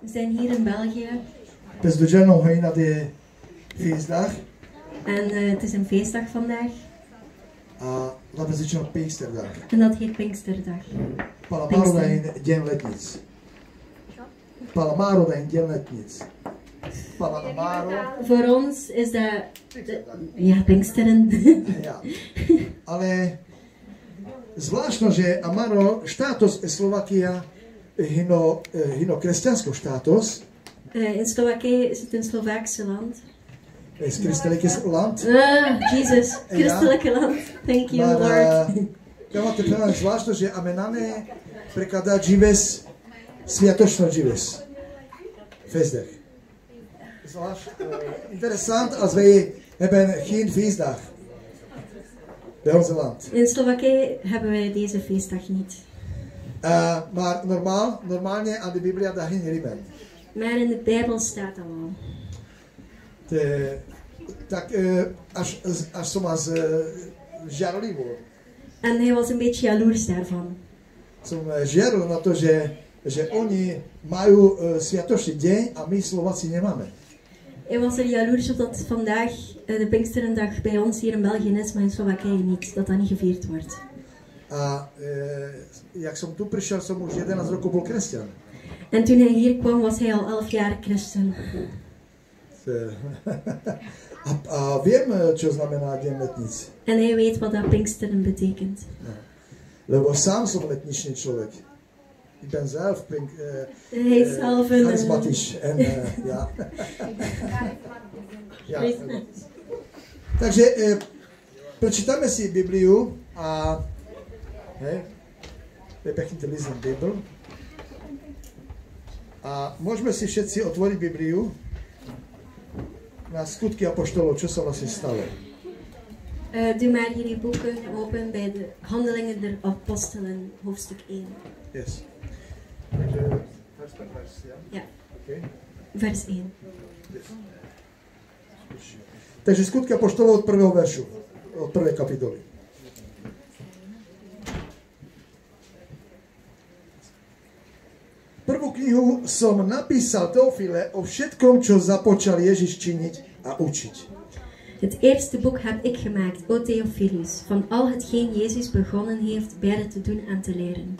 We zijn hier in België. Dus we zijn nog heen naar de feestdag. En het is een feestdag vandaag. Dat is een Pinksterdag. En dat heet Pinksterdag. Palamaro da in dzień letnic. Palamaro da in dzień letnic. Palamaro. Voor ons is dat... Ja, Pinksteren. Ja. Ale zvláštno, že Amaro štátos Slovakia hino kresťanský štátos. In Slowakije is het een Slovaakse land. Is christelijke land. Jesus, christelijke land. Thank you, maar, Lord. Tamo te pravim zvláštno, že amenane prekladá žives, sviatočno žives. Feestdag. Interessant als wij hebben geen feestdag bij ons land. In Slowakije hebben wij deze feestdag niet. Maar normaalnie aan de Biblia daar geen riemen. Maar in de Bijbel staat dat wel. Tak až som vás žarlivo. En hij was een beetje jaloers daarvan. Som žerl na to, že oni majú sviatočný deň a my Slováci nemáme. Hij was er jaloers op dat vandaag de Pinksterendag bij ons hier in België is, maar in Slowakije niet. Dat dat niet gevierd wordt. A jak som tu prišiel, som už 11 rokov bol kresťan. En toen hij hier kwam, was hij al 11 jaar christen. A viem, čo znamená deň letnic. En hij weet wat dat Pinksteren betekent. Lebo sám som letničný človek. Ik ben zelf hij is zelf een... charismatisch. En, ja. Ja. Takže prečítame si Bibliu a je pekný list na Bibli. A môžeme si všetci otvoriť Bibliu na skutky apoštolov, čo sa vlastne stalo. Doe maar jullie boeken open bij de Handelingen der Apostelen, hoofdstuk 1. Yes. Vers per vers, ja? Ja. Okay. Vers 1. Yes. Takže skutky apoštolov od prvého veršu, od prvej kapitoly. Prvú knihu som napísal Teofile o všetkom, čo započal Ježiš činiť a učiť. Het eerste boek heb ik gemaakt, o Theophilus, van al hetgeen Jezus begonnen heeft beide te doen en te leren.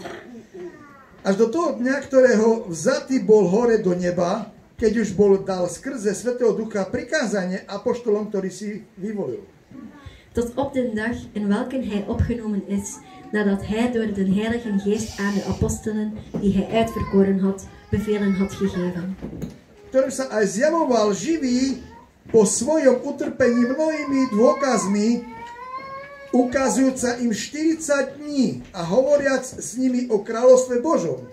Až do toho dňa, ktorého vzatý bol hore do neba, keď už bol dal skrze Svätého Ducha prikázanie apoštolom, ktorý si vyvolil. Tot op de dag in welke hij opgenomen is, nadat hij door de Heilige Geest aan de apostelen, die hij uitverkoren had, bevelen had gegeven. Ktorým sa aj zjavoval živý po svojom utrpení mnohými dôkazmi, ukazujúca im 40 dní a hovoriac s nimi o kráľovstve Božom.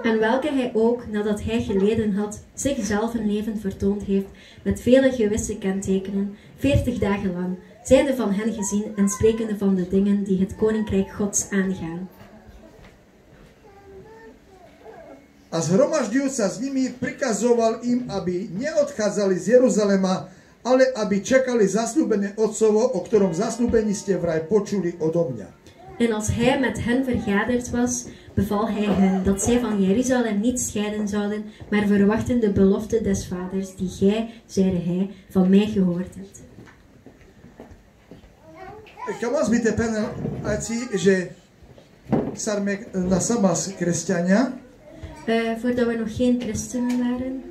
Aan welke hij ook, nadat hij geleden had, zichzelf een leven vertoond heeft, met vele gewisse kentekenen, 40 dagen lang, zijnde van hen gezien en sprekende van de dingen die het koninkrijk Gods aangaan. A zhromažďujúc sa s nimi, prikazoval im, aby neodchádzali z Jeruzalema, ale aby čakali zasľúbené Otcovo, o ktorom zasľúbení ste vraj počuli odo mňa. En als hij met hen vergaderd was, beval hij hen dat zij van Jeruzalem niet scheiden zouden, maar verwachten de belofte des vaders, die gij, zeide hij, van mij gehoord hebt. Kan vás byť pena aci, že sarme na samas kresťania, voordat we nog geen christenen waren,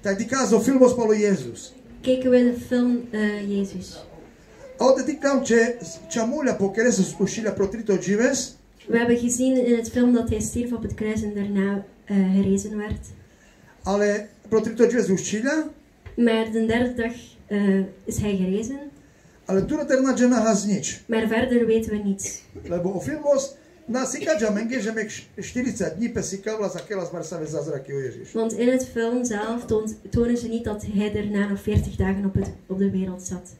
tak di kázal film spolu Jezus. Keken we de film Jezus. Ovdje ti kam čamulja po kresu spušila protrito žives. We hebben gezien in het film dat hij stierf op het kruis en daarna herrezen werd. Ale protrito žives uščila. Maar de derde dag is hij gerezen. Ale tu na žena has nič. Maar verder weten we niets. Lebo o filmos na sikača menge, že mek 40 dní pesikavla za kelas marsave zázraky o Ježiš. Want in het film zelf tonen ze niet dat hij daarna nog 40 dagen op de wereld zat.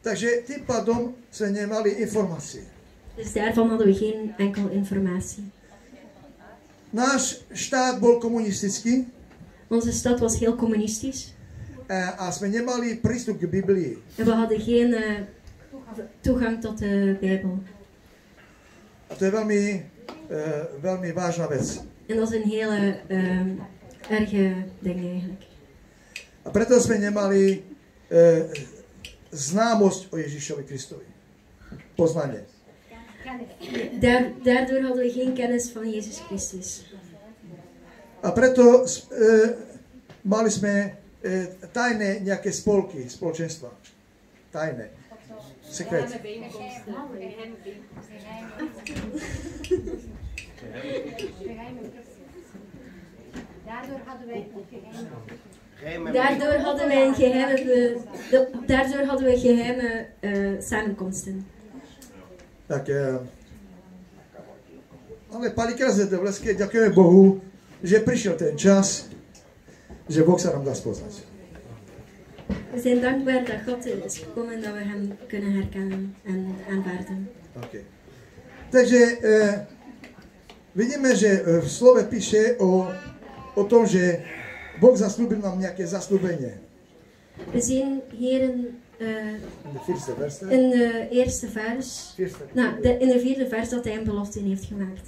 Takže tým pádom sme nemali informácie. Dus daarvan hadden we geen enkel informatie. Náš štát bol komunistický. Onze stad was heel communistisch. A sme nemali prístup k Biblii. En we hadden geen toegang tot de Bijbel. A to je veľmi vážna vec. En dat is een hele erge dingen eigenlijk. A preto sme nemali známosť o Ježišovi Kristovi. Poznanie. Daardoor hadden we geen kennis van Jezus Christus. A preto mali sme tajné nejaké spolky, spoločenstva. Tajné. Sekret. Daardoor hadden we geheime samenkomsten. Tak, ale párkrát sme to vlastne ďakujeme Bohu, že prišiel ten čas, že Boh sa nám dá spoznať. We zijn dankbaar dat God is gekomen, dat we hem kunnen herkennen en aanvaarden. Okay. Takže vidíme, že v slove píše o tom, že Boh zasľúbil nám nejaké zasľúbenie. We zien hier in de eerste vers, in de vierde vers dat hij een belofte heeft gemaakt.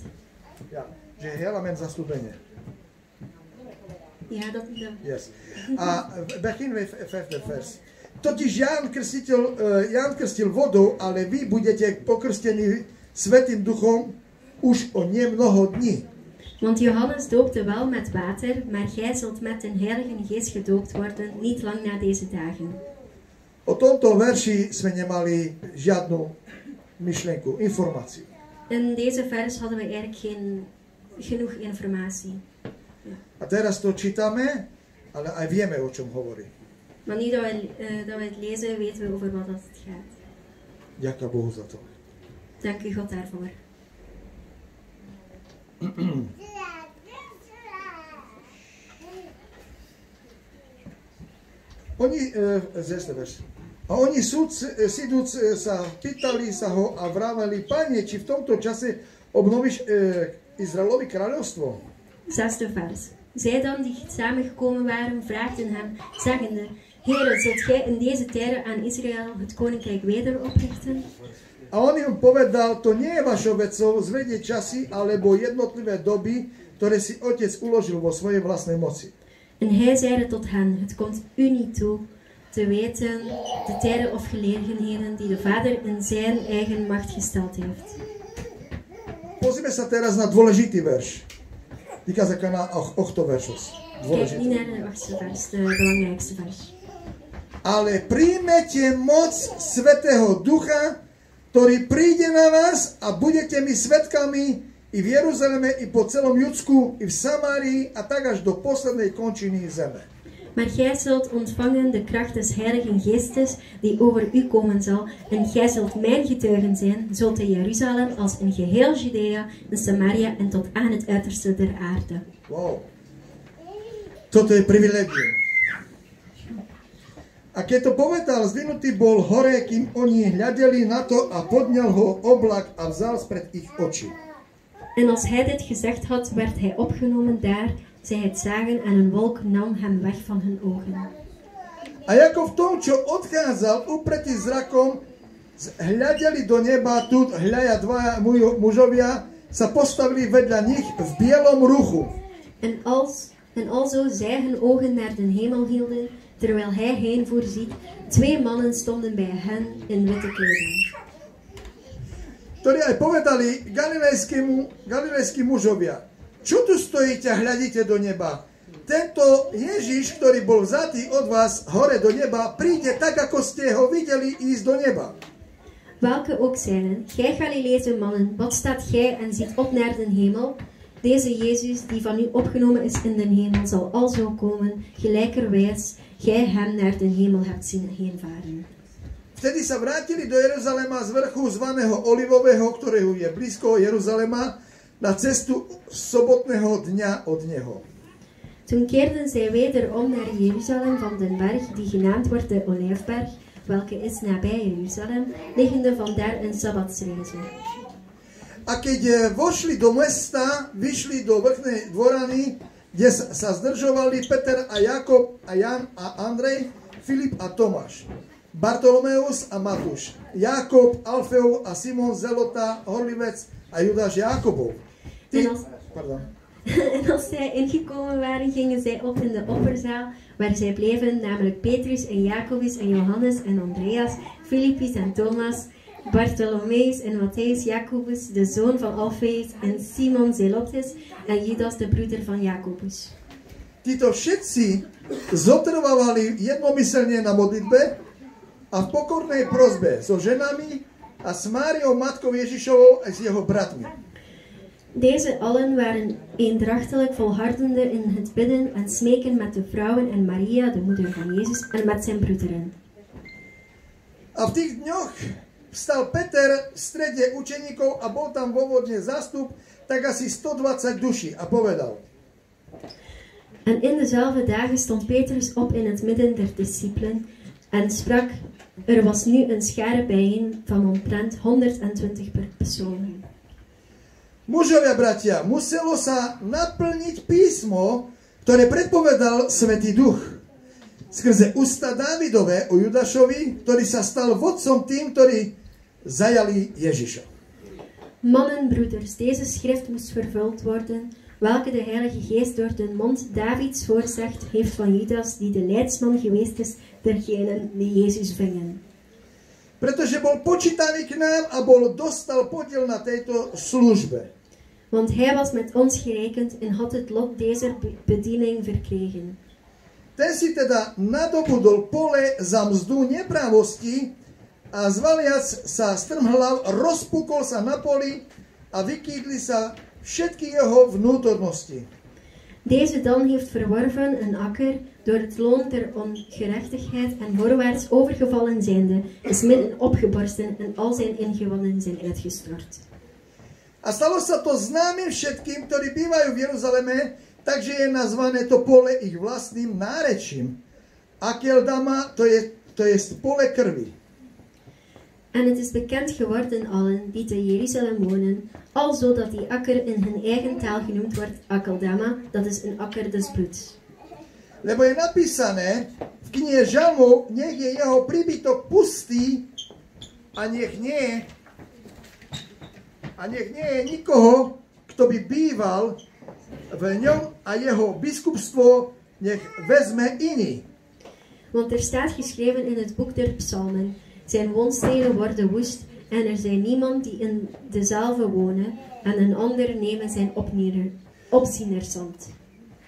Ja, že helemaal zasľúbenie. Ja, dat. Yes. A beginnen we vijfde vers. Totiž Ján krstil vodou, ale vy budete pokrstení Svätým Duchom už o nemnoho dní. Want Johannes doopte wel met water, maar gij zult met den Heilige Geest gedoopt worden, niet lang na deze dagen. O tomto verši sme nemali žiadnu myšlienku, informáciu. In deze vers hadden we eigenlijk geen genoeg informatie. Ja. A teraz to čítame, ale aj vieme, o čom hovorí. Maar nu dat we het lezen, weten we over wat het gaat. Ďakujem Bohu za to. Dank u God daarvoor. Oni, a oni sidúc sa pýtali sa ho a vraveli, Pane, či v tomto čase obnovíš Izraelovi kráľovstvo? Zesde vers. Zij dan die samengekomen waren, vraagden hem, zeggende, Heere, zult gij in deze tijden aan Israël het koninkrijk weder oprichten? A on im povedal, to nie je vašou vecou zvedieť časy alebo jednotlivé doby, ktoré si Otec uložil vo svojej vlastnej moci. En hij zeide tot hen, het komt u niet toe te weten de tijden of gelegenheden die de Vader in zijn eigen macht gesteld heeft. Pozrime sa teraz na dôležitý verš. Týka sa na 8 veršos. Kijk niet naar de 8e vers, de belangrijkste vers. Ale príjmete moc Svätého Ducha, ktorý príde na vás a budete mi svedkami i v Jeruzaleme, i po celom Judsku, i v Samárii a tak až do poslednej končiny zeme. Maar gij zult ontvangen de kracht des Heiligen Geestes die over u komen zal, en gij zult mijn getuigen zijn, zowel in Jeruzalem als in geheel Judea, in Samaria en tot aan het uiterste der aarde. Wow. Toto je privilegium. A keď to povedal, zdvihnutý bol hore, kým oni hľadeli na to a podňal ho oblak a vzal spred ich očí. En als hij dit gezegd had, werd hij opgenomen daar, zij het zagen en een wolk nam hem weg van hun ogen. A ako v tom, čo odchádzal, upretý zrakom, hľadeli do neba, tu hľadia dvaja mužovia, sa postavili vedľa nich v bielom ruchu. En alzo zij hun ogen naar den hemel hielden, terwijl hij heen voorziet, 2 mannen stonden bij hen in witte kleding. Ktorí aj povedali galilejskí mužovia, čo tu stojíte a hľadíte do neba? Tento Ježiš, ktorý bol vzatý od vás hore do neba, príde tak, ako ste ho videli ísť do neba. Welke ook zeiden, gij Galileese mannen, wat staat gij en ziet op naar den hemel? Deze Jezus, die van u opgenomen is in den hemel, zal alzo komen, gelijkerwijs gij hem naar den hemel hebt zien heenvaren. Vtedy sa vrátili do Jeruzalema z vrchu zvaného Olivového, ktorého je blízko Jeruzalema, na cestu sobotného dňa od neho. Toen keerden zij wederom naar Jeruzalem van den berg, die genaamd wordt de Olijfberg, welke is nabij Jeruzalem, liggende vandaar een sabbatsreize. A keď vošli do mesta, vyšli do vrchnej dvorany, kde sa zdržovali Peter a Jakob a Jan a Andrej, Filip a Tomáš, Bartolomeus a Matúš, Jakob, Alfeov a Simon Zelota, Horlivec a Judáš Jakobov. En als zij ingekomen waren, gingen zij op in de opperzaal, waar zij bleven, namelijk Petrus en Jacobus en Johannes en Andreas, Filippus en Thomas, Bartholomeus en Matthäus, Jacobus, de zoon van Alfeus, en Simon Zelotes en Judas, de broeder van Jacobus. Títo všetci zotrvávali jednomyselne na modlitbe a v pokornej prosbe so ženami a s Máriou, matkou Ježišovou a s jeho bratmi. Deze allen waren eendrachtelijk volhardende in het bidden en smeken met de vrouwen en Maria, de moeder van Jezus, en met zijn broederen. A v tých dňoch vstal Peter v strede učeníkov a bol tam vo vodne zástup tak asi 120 duší a povedal: En in dezelfde dagen stond Petrus op in het midden der discipelen en sprak: Er was nu een schare bijeen van omtrent 120 personen. Mužovia, bratia, muselo sa naplniť písmo, ktoré predpovedal Svätý Duch skrze ústa Dávidové o Judášovi, ktorý sa stal vodcom tým, ktorí zajali Ježiša. Mannen, broeders, deze schrift moest vervuld worden, welke de Heilige Geest door de mond Davids voorzegt heeft van Judas, die de leidsman geweest is dergenen die Jezus vingen. Pretože bol počítaný k nám a dostal podiel na tejto službe. Want hij was met ons gerekend en had het lot deze bediening verkregen. Ten si teda nadobudol pole za mzdu neprávosti a zvaliac sa strmhlav, rozpukol sa na poli a vykýdli sa všetky jeho vnútornosti. Deze dan heeft verworven een akker door het loon der ongerechtigheid en voorwaarts overgevallen zijnde, is midden opgebarsten en al zijn ingewanden zijn uitgestort. A stalo sa to známym všetkým, ktorí bývajú v Jeruzaleme, takže je nazvané to pole ich vlastným nárečím. Akeldama, to je pole krvi. En het is bekend geworden allen die te Jeruzalem wonen, alzo dat die akker in hun eigen taal genoemd wordt Akeldama, dat is een akker des bloeds. Lebo je napísané v knihe Žalmov, nech je jeho príbytok pustý a nech nie je nikoho, kto by býval v ňom a jeho biskupstvo nech vezme iný. Want er staat geschreven in het boek der psalmen, zijn woonsteden worden woest en er zijn niemand die in dezelfde wonen en een ander nemen zijn opzienerszand.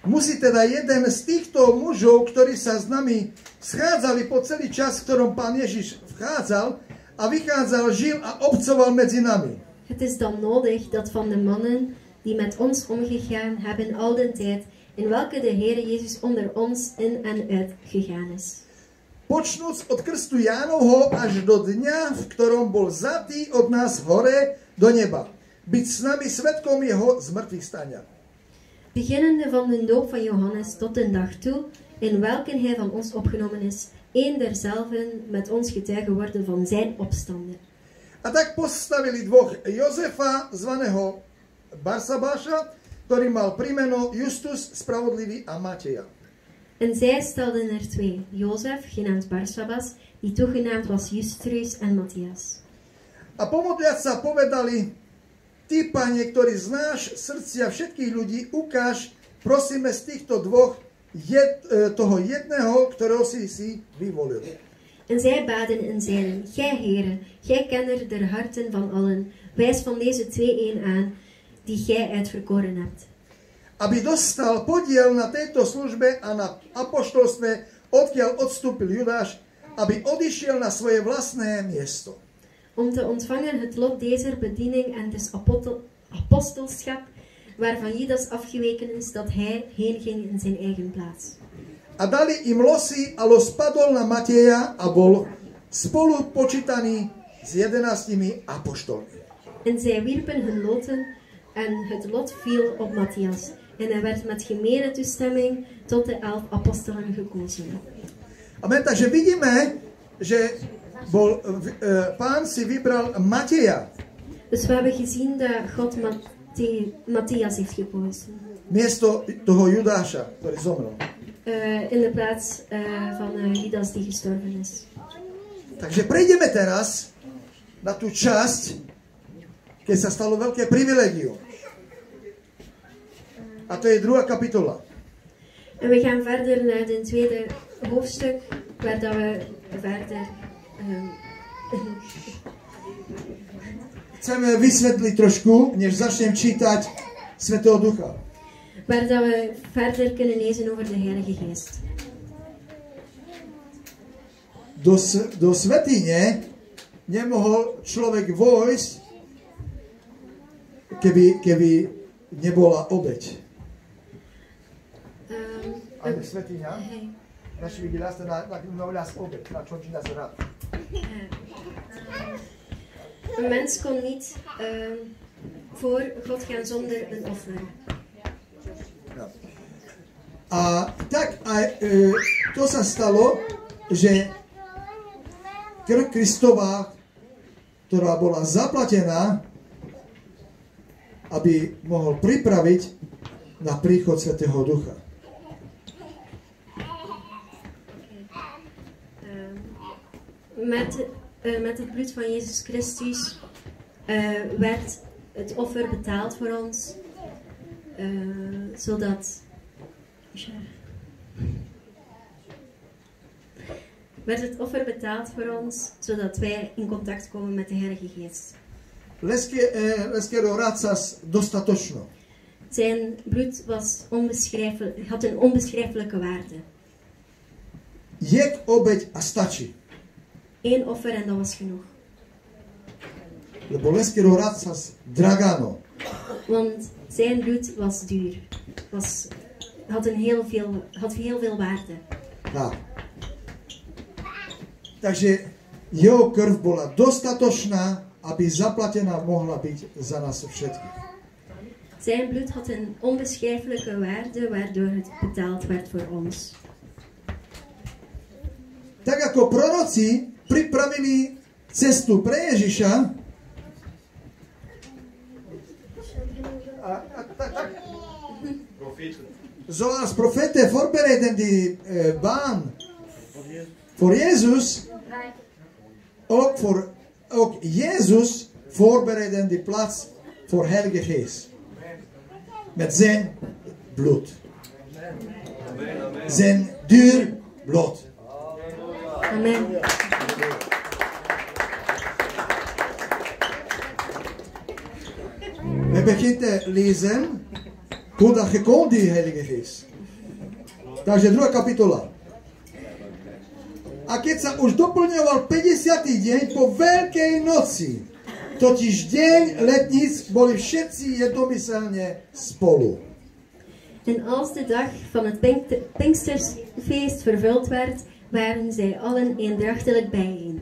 Musí teda jeden z týchto mužov, ktorí sa s nami schádzali po celý čas, v ktorom Pán Ježiš vchádzal a vychádzal, žil a obcoval medzi nami. Het is dan nodig dat van de mannen die met ons omgegaan hebben al den tijd, in welke de Heer Jezus onder ons in en uit gegaan is. Počnúc od krstu Jánovho až do dňa, v ktorom bol vzatý od nás hore do neba. Byť s nami svedkom jeho zmrtvých stania. Beginnende van de doop van Johannes tot de dag toe, in welke hij van ons opgenomen is, één derzelven met ons getuige worden van zijn opstanden. A tak postavili dvoch Jozefa, zvaného Barsabáša, ktorý mal prímeno Justus, spravodlivý, a Mateja. En zij stelden er twee, Jozef, genaamd Barsabas, die toegenaamd was Justus en Matthias. A pomodliac sa povedali: Ty, Pane, ktorý znáš srdcia všetkých ľudí, ukáž, prosíme, z týchto dvoch toho jedného, ktorého si vyvolil. En zij baden en zeiden: Gij, Heere, gij kenner der harten van allen, wijs van deze twee een aan, die gij uitverkoren hebt. Aby dostal podiel na tejto službe a na apoštolstve, odkiaľ odstúpil Judáš, aby odišiel na svoje vlastné miesto. Om te ontvangen het lot deze bediening en des apostelschap, waarvan Judas afgeweken is, dat hij heen ging in zijn eigen plaats. A dali im losy a los padol na Mateja a bol spolu počítaný s 11 apoštolmi. En zij wierpen hun loten en het lot viel op Matthias. En hij werd met gemene toestemming tot de 11 apostelen gekozen. Amen, takže vidíme, že Pán si vybral Mateja. Dus we hebben gezien dat God Matthias heeft gekozen. Miesto toho Judáša, ktorý zomrel. In de plaats van Judas die gestorven is. Takže prejdeme teraz na tú časť, keď sa stalo veľké privilegium. A to je druhá kapitola. En we gaan verder naar het tweede hoofdstuk, waar dat we verder Chceme vysvetliť trošku, než začnem čítať Svätého Ducha. waar dat we verder kunnen lezen over de Heilige Geest. Do svätyne nemohol človek vojsť, keby nebola obeť. Ale svätyňa, naši videli ste na nás obeť, na čo či nás rád. Een mens kon niet voor God gaan zonder een offer. A tak aj to sa stalo, že krv Kristova, ktorá bola zaplatená, aby mohol pripraviť na príchod Svätého Ducha. Met het bloed van Jezus Christus werd het offer betaald voor ons, zodat wij in contact komen met de Heilige Geest. Zijn bloed had een onbeschrijfelijke waarde. Eén offer en dat was genoeg. Want zijn bloed was duur. Had heel veel waarde. Tak. Takže jeho krv bola dostatočná, aby zaplatená mohla byť za nás všetkých. Zijn bloed had een onbeschrijfelijke waarde, waardoor het betaald werd voor ons. Tak ako proroci pripravili cestu pre Ježiša, zoals profeten voorbereiden die baan voor Jezus, ook Jezus voorbereiden die plaats voor Heilige Geest. Met zijn bloed. Zijn duur bloed. Amen. We beginnen te lezen hoe dat gekomen die Heilige Geest. Takže druhá kapitola. A keď sa už doplňoval 50. deň po Veľkej noci, totiž deň letníc, boli všetci jednomyselne spolu. En als de dag van het Pinksterfeest vervuld werd, waren zij allen eendrachtelijk bijeen.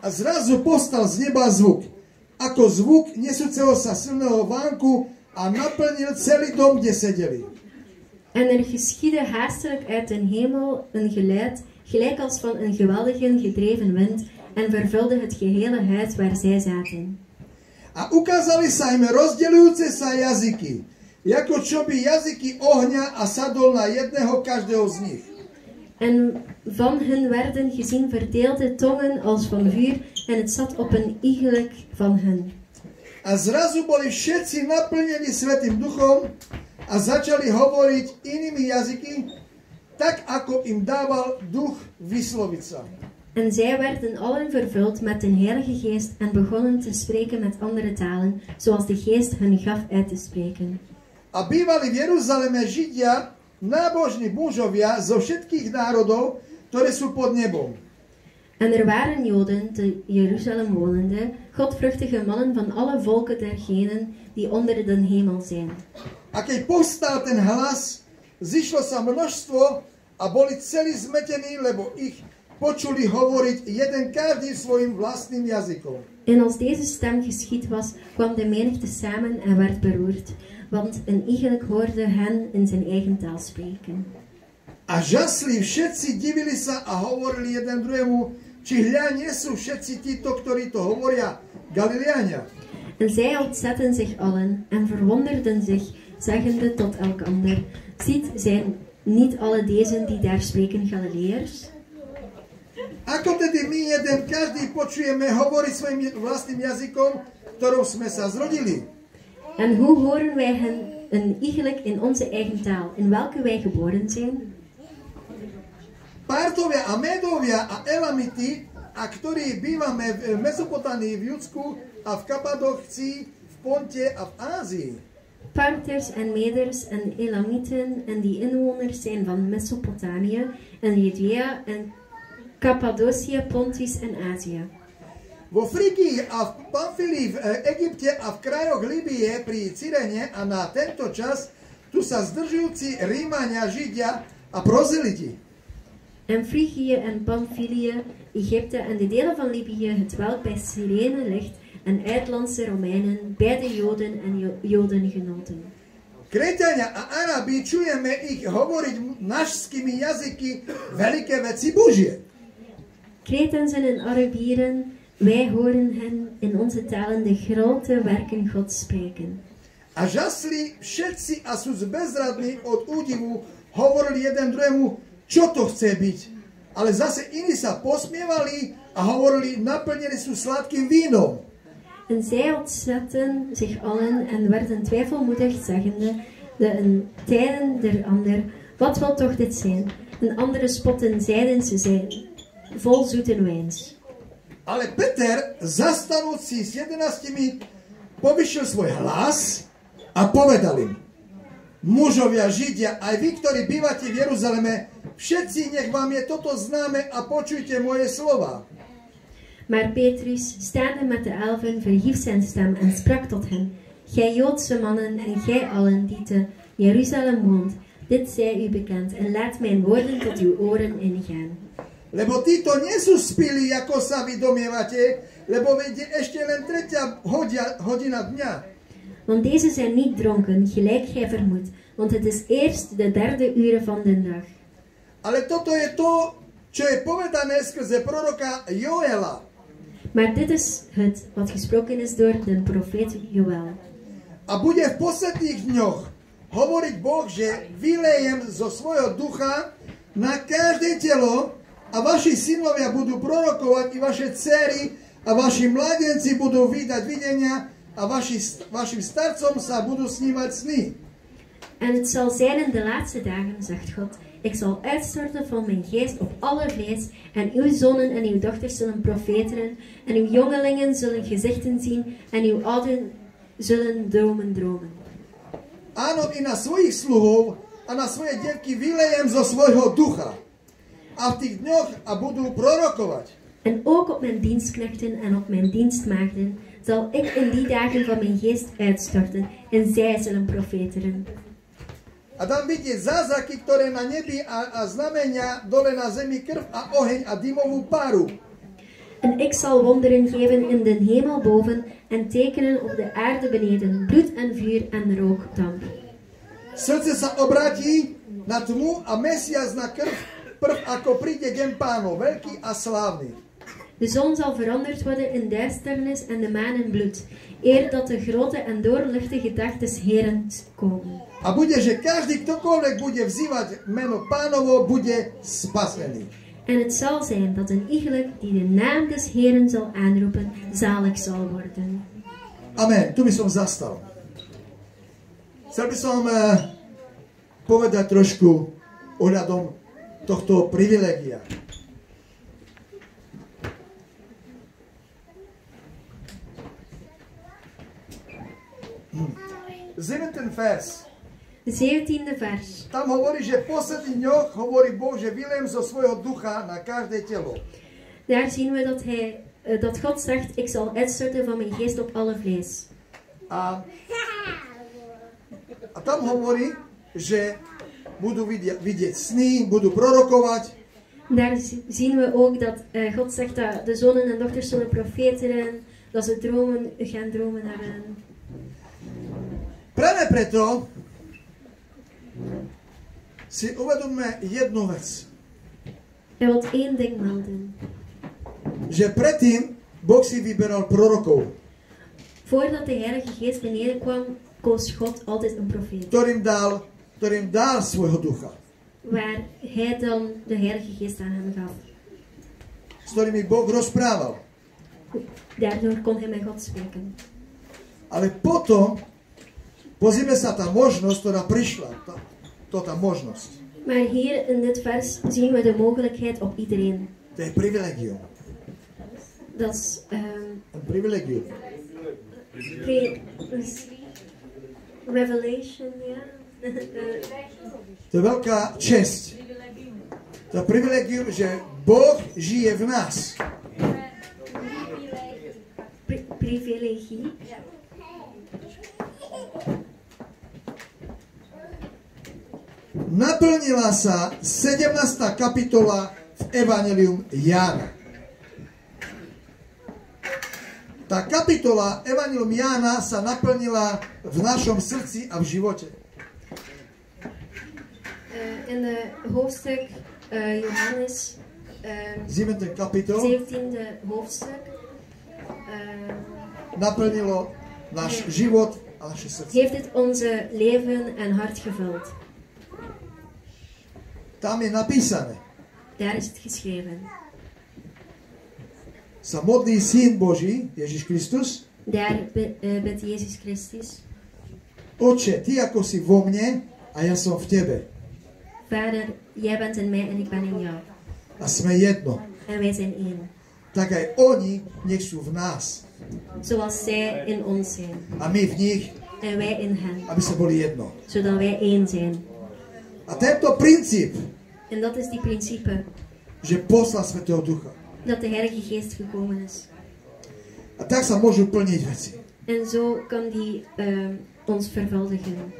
A zrazu postal z neba zvuk, ako zvuk nesúceho sa silného vánku a naplnil celý dom, kde sedeli. En er geschiedde haastelijk uit den hemel een geluid, gelijk als van een geweldige gedreven wind, en vervulde het gehele huis waar zij zaten. A ukázali sa im rozdeľujúce sa jazyky, ako čo by jazyky ohňa a sadol na jedného každého z nich. En van hen werden gezien verdeelde tongen als van vuur, en het zat op een iegelijk van hen. A zrazu boli všetci naplnení Svätým Duchom a začali hovoriť inými jazyky, tak ako im dával Duch vysloviť sa. En zij werden allen vervuld met de Heilige Geest en begonnen te spreken met andere talen, zoals de Geest hun gaf uit te spreken. A bývali v Jeruzaleme Židia, nábožní mužovia zo všetkých národov, ktoré sú pod nebom. En er waren Joden te Jeruzalem wonende, godvruchtige mannen van alle volken dergenen die onder den hemel zijn. A keď povstal ten hlas, zišlo sa množstvo a boli celí zmetení, lebo ich počuli hovoriť jeden každý svojim vlastným jazykom. En als deze stem geschied was, kwam de menigte samen en werd beroerd, want een iegelijk hoorde hen in zijn eigen taal spreken. A žasli všetci, divili sa a hovorili jeden druhému, či hľa nie sú všetci títo, ktorí to hovoria, Galileania. En zij ontzetten zich allen en verwonderden zich, zeggende tot elkander, ziet, zijn niet alle deze die daar spreken Galileërs? Ako tedy my jeden každý počujeme hovoriť svojim vlastným jazykom, ktorom sme sa zrodili. En hoe horen wij hen eigenlijk in onze eigen taal, in welke wij geboren zijn? Partovia a Médovia a Elamiti, a ktorí bývame v Mesopotánii, v Judsku a v Kapadokcii, v Ponte a v Ázii. Parters en Meders en Elamieten en die inwoners zijn van Mesopotamië en Judea en Cappadocia, Pontus en Azië. Vo Frigii a v Pamfilii, v Egypte a v krajoch Libie pri Cyrene a na tento čas tu sa zdržujúci Rímania, Židia a prozeliti. En Frigië en Pamphylië, Egypte en de delen van Libië, het welk bij Cyrene ligt, en uitlandse Romeinen, beide Joden en Jodengenoten. Kréťania a Arabi čujeme ich hovoriť našskými jazyky veľké veci Božie. Kretensen en Arabieren, wij horen hen in onze talen de grote werken Gods spreken. A žasli všetci a sú bezradní od údivu, hovorili jeden druhému, čo to chce byť. Ale zase iní sa posmievali a hovorili, naplnili sú sladkým vínom. En zij ontzetten zich allen en werden twijfelmoedig, zeggende de een tijden der ander, wat wil toch dit zijn? En andere spotten, zeiden ze zijn vol zoete wijns. Ale Peter, zastanúci s 11, povyšil svoj hlas a povedal im, mužovia, Židia, aj vy, ktorí bývate v Jeruzaleme, všetci nech vám je toto známe a počujte moje slova. Maar Petrus, staande met de 11, verhief zijn stem en sprak tot hen. Gij Joodse mannen en gij allen die te Jeruzalem woont, dit zij u bekend en laat mijn woorden tot uw oren ingaan. Lebo títo nie sú spili, ako sa vy domievate, lebo veď ešte len 3. hodina dňa. Want deze zijn niet dronken, gelijk gij vermoedt, want het is eerst de 3e uur van de dag. Ale toto je to, čo je povedané skrze proroka Joela. Maar dit is het wat gesproken is door de profeet Joel. A bude v posledných dňoch hovoriť Boh, že vylejem zo svojho ducha na každé telo a vaši synovia budú prorokovať i vaše dcery a vaši mladenci budú vidieť videnia a vašim starcom sa budú snívať sny. En het zal zijn in de laatste dagen, zegt God, ik zal uitstorten van mijn geest op alle vlees, en uw zonen en uw dochters zullen profeteren, en uw jongelingen zullen gezichten zien, en uw ouden zullen dromen dromen. Áno, i na svojich sluhov a na svoje devky vylejem zo svojho ducha. A v tých dňoch a budú prorokovať. En ook op mijn dienstknechten en op mijn dienstmaagden zal ik in die dagen van mijn geest uitstorten, en zij zullen profeteren. A dám vidieť zázraky, ktoré na nebi a znamenia dole na zemi, krv a oheň a dymovú páru. En ik zal wonderen geven in de hemel boven en tekenen op de aarde beneden, bloed en vuur en rookdamp. Srdce sa obratí na tmu a mesiac na krv, prv ako príde deň Pánov, veľký a slávny. De zon zal veranderd worden in duisternis en de maan in bloed, eer dat de grote en doorluchtige dag des Heren komen. A bude, že každý, ktokoľvek bude vzývať meno Pánovo, bude spasený. En het zal zijn dat een iegelijk die de naam des Heren zal aanroepen, zalig zal worden. Amen. Tu by som zastal. Chcel by som povedať trošku ohľadom tohto privilegia. 17. vers. De 17e vers. Tam hovorí, že v posledných dňoch hovorí Boh, že vylejem zo svojho ducha na každé telo. Daar zien we dat God zegt, ik zal uitstorten van mijn geest op alle vlees. A tam hovorí, že budú vidieť sny, budú prorokovať. Daar zien we ook dat God zegt dat de zonen en dochters zullen profeteren, dat ze gaan dromen hebben. Práve preto si uvedomme jednu vec. Hij wil één ding melden. Že predtým Boh si vyberal prorokov. Voordat de Heilige Geest beneden kwam, koos God altijd een profeet. Ktorým dal svojho ducha. Waar hij dan de Heilige Geest aan hem gaf. S ktorými Boh rozprával. Daardoor kon hij met God spreken. Ale potom pozrieme sa tá možnosť, ktorá prišla. Tá možnosť. Maar hier in dit vers zien we de mogelijkheid op iedereen. To je privilegium. Dat is Een privilegium. revelation, ja. To je veľká česť. To je privilegium, že Boh žije v nás. Privilegie. Naplnila sa 17. kapitola v Evangelium Jána. Tá kapitola Evangelium Jána sa naplnila v našom srdci a v živote. In de hoofdstuk Johannes 17. kapitol 17e hoofdstuk naplnilo náš život a naše srdce. heeft het onze leven en hart gevuld. Tam je napísané. Daar is het geschreven. Sa modlí Syn Boží, Ježiš Kristus. Daar bidt Jezus Christus. Oče, ty ako si vo mne a ja som v tebe. Vader, jij bent in mij en ik ben in jou. A sme jedno. En wij zijn één. Tak aj oni nech sú v nás. Zoals zij in ons zijn. A my v nich, En wij in hen. aby sme boli jedno. Zodat wij één zijn. A tento princíp, En dat is die principe. že poslal Svätého Ducha. Dat de Heilige Geest gekomen is. A tak sa môžu plniť veci. En zo kan die ons vervuldigen.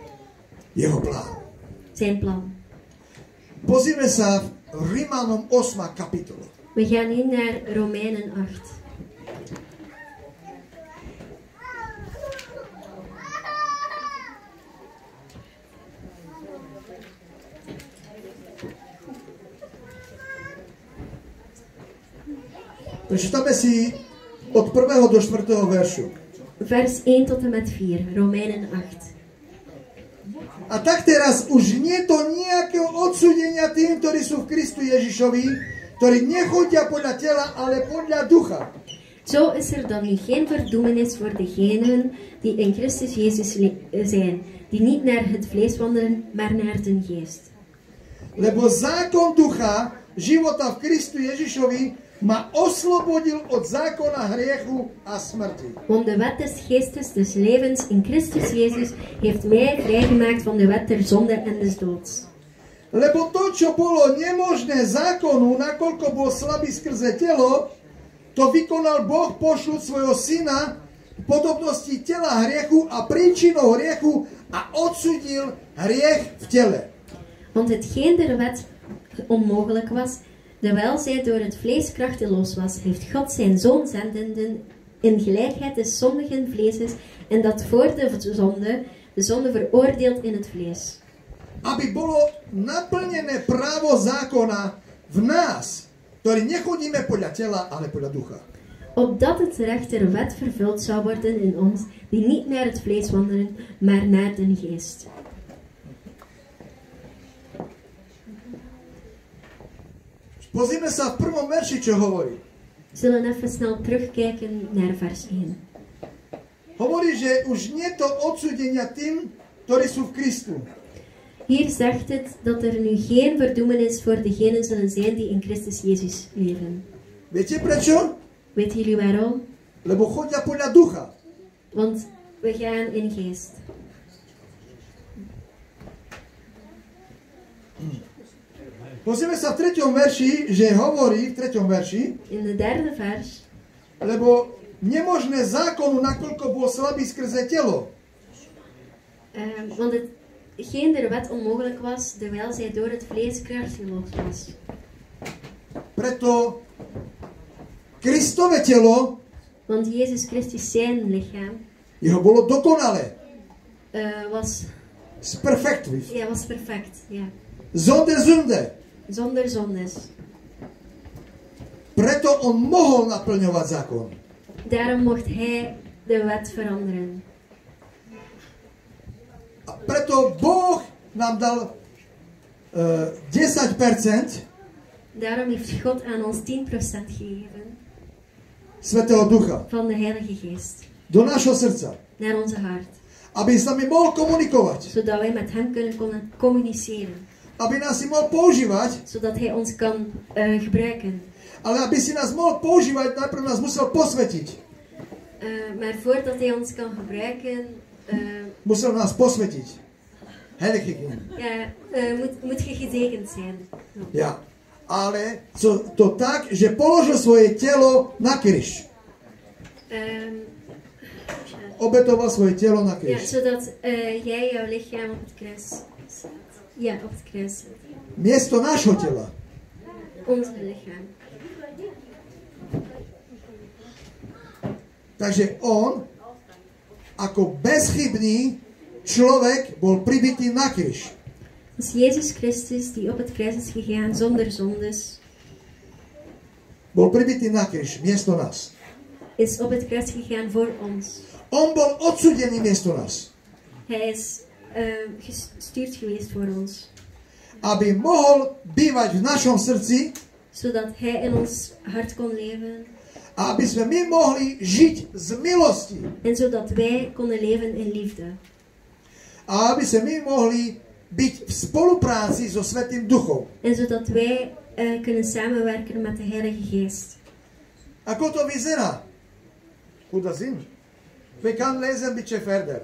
Jeho plán. Zijn plan. Pozrime sa v Rímanom 8. kapitolu. We gaan nu naar Romeinen 8. Prečítame si od 1. do 4. veršu. Vers 1 tot en met 4. Romeinen 8. A tak teraz už nie to nejakého odsúdenia tým, ktorí sú v Kristu Ježišovi, ktorí nechodia podľa tela, ale podľa ducha. Zo is er dan nu geen verdoemenis voor degenen die in Christus Jezus zijn, die niet naar het vlees wandelen, maar naar de geest. Lebo zákon ducha, života v Kristu Ježišovi, ma oslobodil od zákona hriechu a smrti. Want de wet des geestes des levens in Christus Jezus heeft mij vrijgemaakt van de wet der zonde en des doods. Lebo to, čo bolo nemožné zákonu, nakoľko bol slabý skrze telo, to vykonal Boh pošľúc svojho syna v podobnosti tela hriechu a príčinou hriechu a odsudil hriech v tele. Want hetgeen der wet onmogelijk was, terwijl zij door het vlees krachteloos was, heeft God zijn zoon zendenden in gelijkheid des zondigen vleeses en dat voor de zonde veroordeeld in het vlees. Aby bolo naplnené právo zákona v nás, ktorí nechodíme podľa tela, ale podľa ducha. Opdat het recht der wet vervuld zou worden in ons, die niet naar het vlees wandelen, maar naar de geest. Pozrime sa v prvom verši, čo hovorí. We zullen even snel terugkijken naar vers 1. Hovorí, že už nie to odsúdenia tým, ktorí sú v Kristu. Hier zegt het dat er nu geen verdoemenis voor degenen zullen zijn die in Christus Jezus leven. Viete prečo? Weet jullie waarom? Lebo chodia podľa ducha. Want we gaan in geest. Pozrieme sa v 3. verši, že hovorí v 3. verši, In de derde vers. lebo nemožné zákonu, nakoľko bol slabý skrze telo. Want hetgeen der wet onmogelijk was, terwijl zij door het vlees krachteloos was. Preto Kristove telo, Want Jezus Christus zijn lichaam jeho bolo dokonalé. was Perfekt. was perfect. Ja. Zonder zunde. Zonder zondes. Preto on mohol naplňovať zákon. Daarom mocht hij de wet veranderen. A preto Boh nám dal 10% Daarom heeft God aan ons 10% gegeven Svätého Ducha van de Heilige Geest. do nášho srdca. naar onze hart. Aby s nami mohol komunikovať. Zodat wij met hem kunnen communiceren. Aby nás si mohol používať. Zodat hij ons kan gebruiken. Ale aby si nás mohol používať, najprv nás musel posvetiť. Maar voordat hij ons kan gebruiken... musel nás posvetiť. Heilige gehen. Ja, moet je gezegend zijn. Ja. Ale to tak, že položil svoje telo na kríž. Obetoval svoje telo na kríž. Ja, zodat jij jouw lichaam op het kruis zet. Ja, op het kruis zet. Miesto nášho tela. Onze lichaam. Takže on, ako bezchybný človek, bol pribitý na kríž. Dus Jezus Christus, die op het kruis is gegaan zonder zondes, bol pribitý na kríž, miesto nás. Is op het kruis gegaan voor ons. On bol odsudený miesto nás. Hij is gestuurd geweest voor ons. Aby mohol bývať v našom srdci, zodat hij in ons hart kon leven. A aby sme my mohli žiť z milosti. En zodat wij konden leven in liefde. A aby sme my mohli byť v spolupráci so Svätým Duchom. En zodat wij kunnen samenwerken met de Heilige Geest. Ako to vyzerá? Kuda zin? We kan lezen biče verder.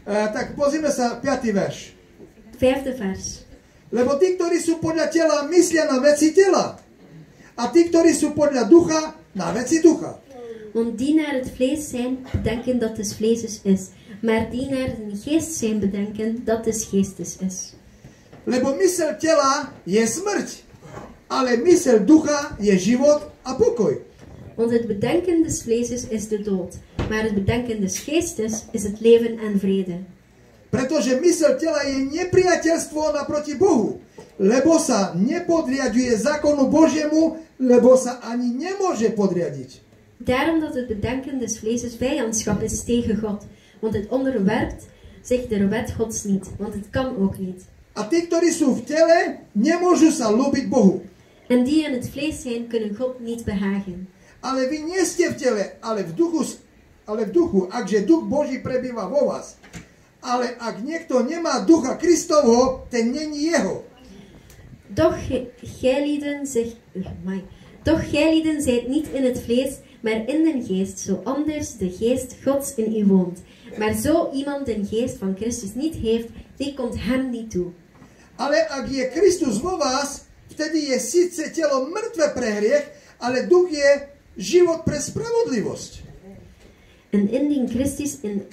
Tak pozrime sa 5. verš. 5. vers. Lebo tí, ktorí sú podľa tela, myslia na veci tela. A tí, ktorí sú podľa ducha, na veci ducha. Want die naar het vlees zijn, bedenken dat het vlees is. Maar die naar de geest zijn, bedenken dat het geestes is. Lebo mysel tela je smrť, ale mysel ducha je život a pokoj. Want het bedenken des vlees is de dood. Maar het bedenken des geestes is het leven en vrede. Pretože mysel tela je nepriateľstvo naproti Bohu. Lebo sa nepodriaduje zákonu Božiemu, lebo sa ani nemôže podriadiť. Daarom dat het bedenken des vlees vijandschap is tegen God. Want het onderwerpt zich de wet Gods niet. Want het kan ook niet. A tí, ktorí sú v tele, nemôžu sa ľúbiť Bohu. En die in het vlees zijn, kunnen God niet behagen. Ale vy nie ste v tele, ale v duchu, akže duch Boží prebýva vo vás. Ale ak niekto nemá ducha Kristovho, ten není jeho. Doch gijlieden zijt niet in het vlees, maar in den geest, zo anders de geest Gods in u woont. Maar zo iemand den geest van Christus niet heeft, die komt hem niet toe. Ale ak je Kristus vo vás, vtedy je síce telo mŕtve pre hriech, ale duch je život pre spravodlivosť. En indien Christus in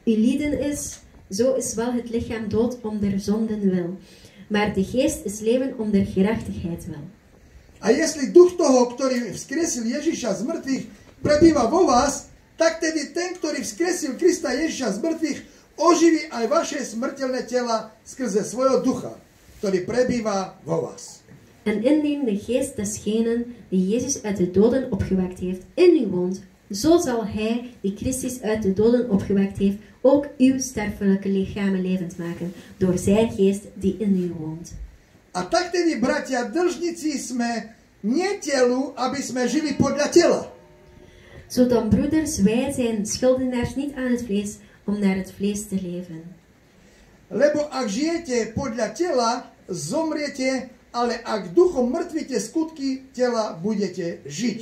uw lieden is, zo is wel het lichaam dood om der zonden wil. Maar de geest is leven om der gerechtigheid wil. A jestli duch toho, ktorý vzkriesil Ježiša z mŕtvych, prebýva vo vás, tak tedy ten, ktorý vzkriesil Krista Ježiša z mŕtvych, oživí aj vaše smrteľné tela skrze svojho ducha, ktorý prebýva vo vás. En indien de geest desgenen die Jezus uit de doden opgewekt heeft in u woont, zo zal hij die Christus uit de doden opgewekt heeft ook uw sterfelijke lichamen levend maken door zijn geest die in u woont. A tak tedy, bratia, dlžníci sme nie telu, aby sme žili podľa tela. Zo dan, broeders, wij zijn schuldenaars niet aan het vlees om naar het vlees te leven. Lebo ak žijete podľa tela, zomriete, ale ak duchom mŕtvite skutky tela, budete žiť.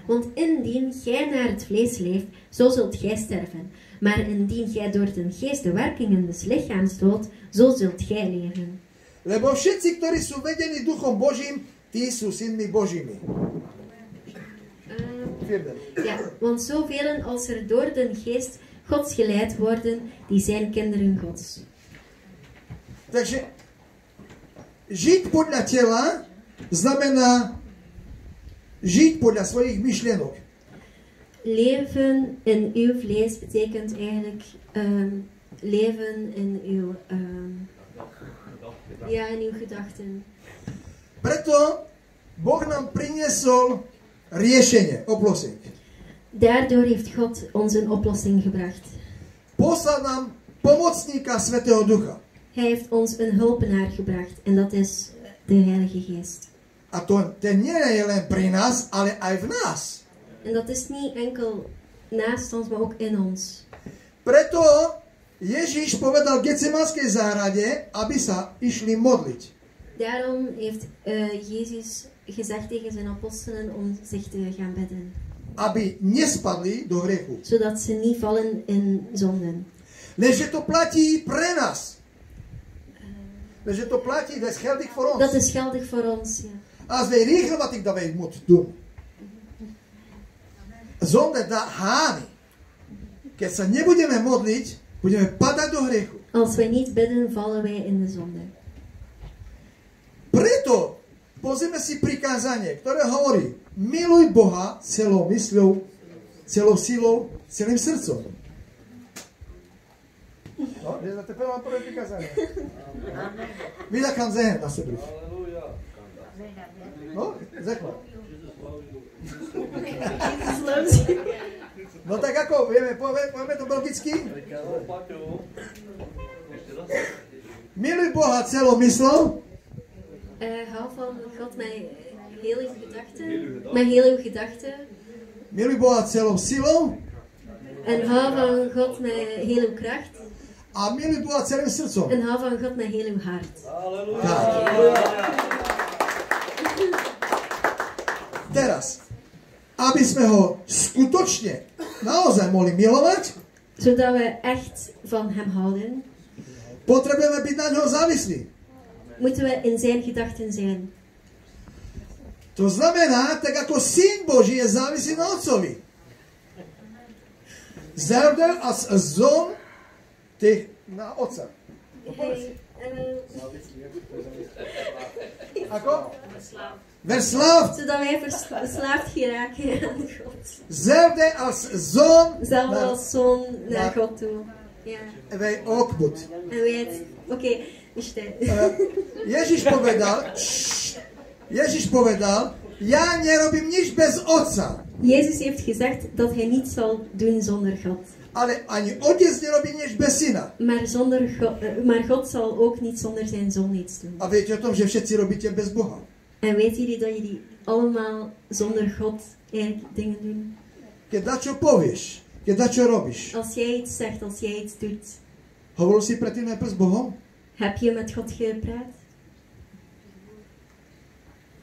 Want indien gij naar het vlees leeft, zo zult gij sterven. Maar indien gij door den geest de werkingen des lichaams doodt, zo zult gij leven. Lebo všetci, ktorí sú vedení duchom Božím, tí sú synmi Božími. Ja, want zoveel als er door den geest Gods geleid worden, die zijn kinderen Gods. Takže žiť podľa tela znamená žiť podľa svojich myšlienok. Leven in uw vlees betekent eigenlijk leven in uw, in uw gedachten. Preto Boh nám priniesol riešenie, oplossing. Daardoor heeft God ons een oplossing gebracht. Poslal nám pomocníka Svätého Ducha. Hij heeft ons een hulpenaar gebracht en dat is de Heilige Geest. A to ten nie je len pri nás, ale aj v nás. En dat is niet enkel naast ons, maar ook in ons. Preto Ježiš povedal v Getsemanskej záhrade, aby sa išli modliť. Daarom heeft Jezus gezegd tegen zijn apostelen om zich te gaan bidden. Aby nespadli do hriechu. Zodat ze niet vallen in zonden. Lenže to platí pre nás. Lenže to platí, dat is geldig voor ons. Dat is geldig voor ons, ja. Als wij regelmatig dat wij moeten doen. Zonder dat hány. Keď sa nebudeme modliť, budeme padať do hriechu. Als wij niet bidden, vallen wij in de zonde. Preto pozrieme si prikázanie, ktoré hovorí: miluj Boha celou mysľou, celou silou, celým srdcom. No, je to prvé prvé prikázanie. Wieder kann sehen, das ist Brief. No, základ. No tak ako, povieme to belgicky? Miluj Boha celou myslou. Hou van God met heel uw gedachten. Met heel uw gedachten. Miluj Boha celou silou. En hou van God met heel uw kracht. A miluj Boha celým srdcom. En hou van God met heel uw hart. Teraz, aby sme ho skutočne naozaj mohli milovať, zodat we echt van hem houden, potrebujeme byť na ňo závislí. Moeten we in zijn gedachten zijn. To znamená, tak ako Syn Boží je závislý na Otcovi. Zelfde als een zoon na Otca. Ako? Verslaafd. Zodat wij verslaafd geraken aan God. Zelfde als zoon. Zelfde als zoon naar God toe. Ja. En wij ook moet. En wij het... Oké, Ježiš povedal, ja nerobím nič bez Otca. Jezus heeft gezegd dat hij niet zal doen zonder God. Ale ani Otec nerobí nič bez Syna. Maar God zal ook niet zonder zijn zoon iets doen. A viete o tom, že všetci robíte bez Boha? En weten jullie dat jullie allemaal zonder God eigenlijk dingen doen? Keď dačo povieš, keď dačo robíš. Als jij iets zegt, als jij iets doet. Hovoril si predtým najprv s Bohom? Heb je met God gepraat?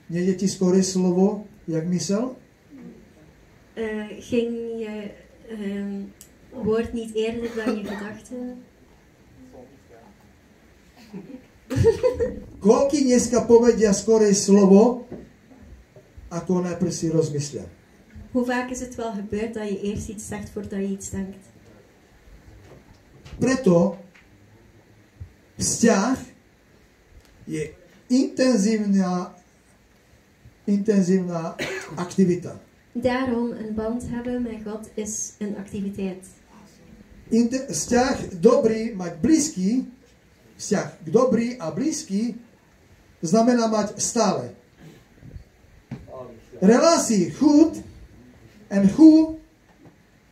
Nejde ti skôr slovo, jak mysel? Ging je woord niet eerder dan je gedachten? Koľky dneska povedia skorej slovo, ako najprv si rozmyslia? Hoe vaak is het wel gebeurd dat je eerst iets zegt voordat je iets denkt? Preto vzťah je intenzívna aktivita. Daarom een band hebben met God is een activiteit. Vzťah dobrý, mať blízky, vzťah dobrý a blízky znamená mať stále. Relatie goed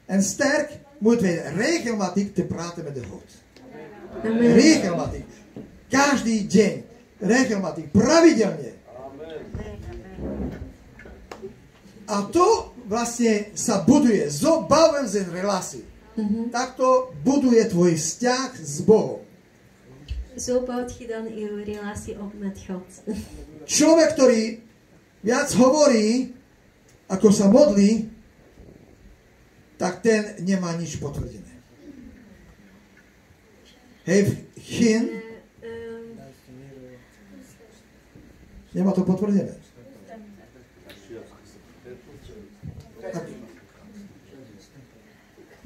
en sterk moeten wij regelmatig te praten met de God. Amen. Regelmatig. Každý deň. Regelmatig. Pravidelne. A to vlastne sa buduje. So bauen sind Relatie. Takto buduje tvoj vzťah s Bohom. Zo bouwt je dan je relatie op met God. Človek, ktorý viac hovorí, ako sa modlí, tak ten nemá nič potvrdené. Heeft geen... Nemá to potvrdené.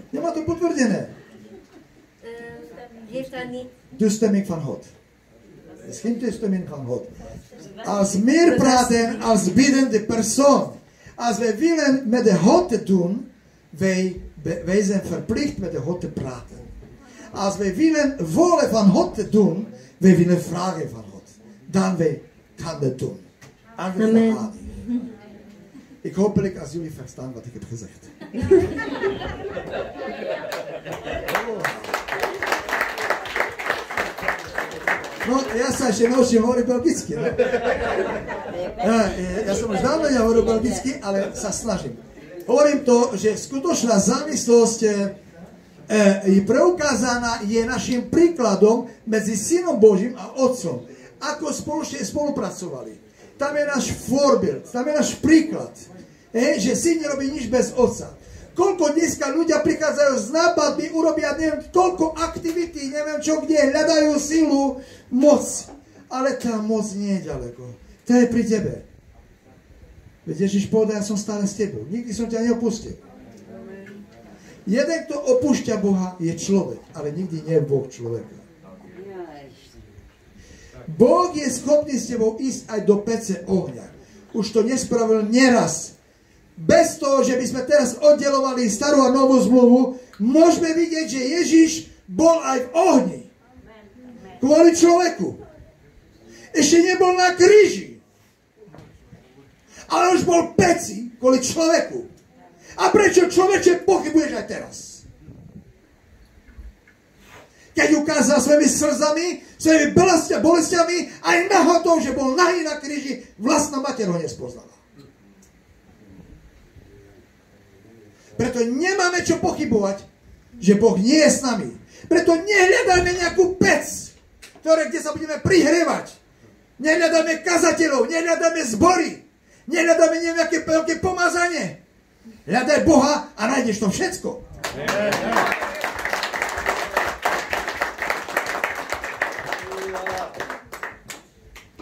Nemá to potvrdené. Heeft dat niet... Toestemming van God. Het is geen toestemming van God. Als meer praten als biddende persoon. Als wij willen met de God te doen, wij zijn verplicht met de God te praten. Als wij willen voelen van God te doen, wij willen vragen van God. Dan wij gaan het doen. Amen. Ik hopelijk als jullie verstaan wat ik heb gezegd. No, ja sa ešte naučím hovoriť belgicky. No? Ja som už dávno nehovoril belgicky, ale sa snažím. Hovorím to, že skutočná závislosť preukázaná je našim príkladom medzi Synom Božím a Otcom. Ako spoločne spolupracovali. Tam je náš forbild, tam je náš príklad. Že Syn nerobí nič bez Otca. Koľko dneska ľudia prichádzajú s nápadmi, urobia neviem koľko aktivity, neviem čo, kde hľadajú silu, moc. Ale tá moc nie je ďaleko. To je pri tebe. Veď Ježiš povedal, ja som stále s tebou. Nikdy som ťa neopustil. Jeden, kto opúšťa Boha, je človek, ale nikdy nie je Boh človeka. Boh je schopný s tebou ísť aj do pece ohňa. Už to nespravil neraz. Bez toho, že by sme teraz oddelovali starú a novú zmluvu, môžeme vidieť, že Ježiš bol aj v ohni. Kvôli človeku. Ešte nebol na kríži. Ale už bol v peci kvôli človeku. A prečo, človeče, pochybuješ aj teraz? Keď ukázal svojimi slzami, svojimi bolestiami aj nahotou, že bol nahý na kríži, vlastná mater ho nespoznala. Preto nemáme čo pochybovať, že Boh nie je s nami. Preto nehľadajme nejakú pec, kde sa budeme prihrievať. Nehľadajme kazateľov, nehľadajme zbory, nehľadajme nejaké veľké pomazanie. Hľadaj Boha a nájdeš to všetko.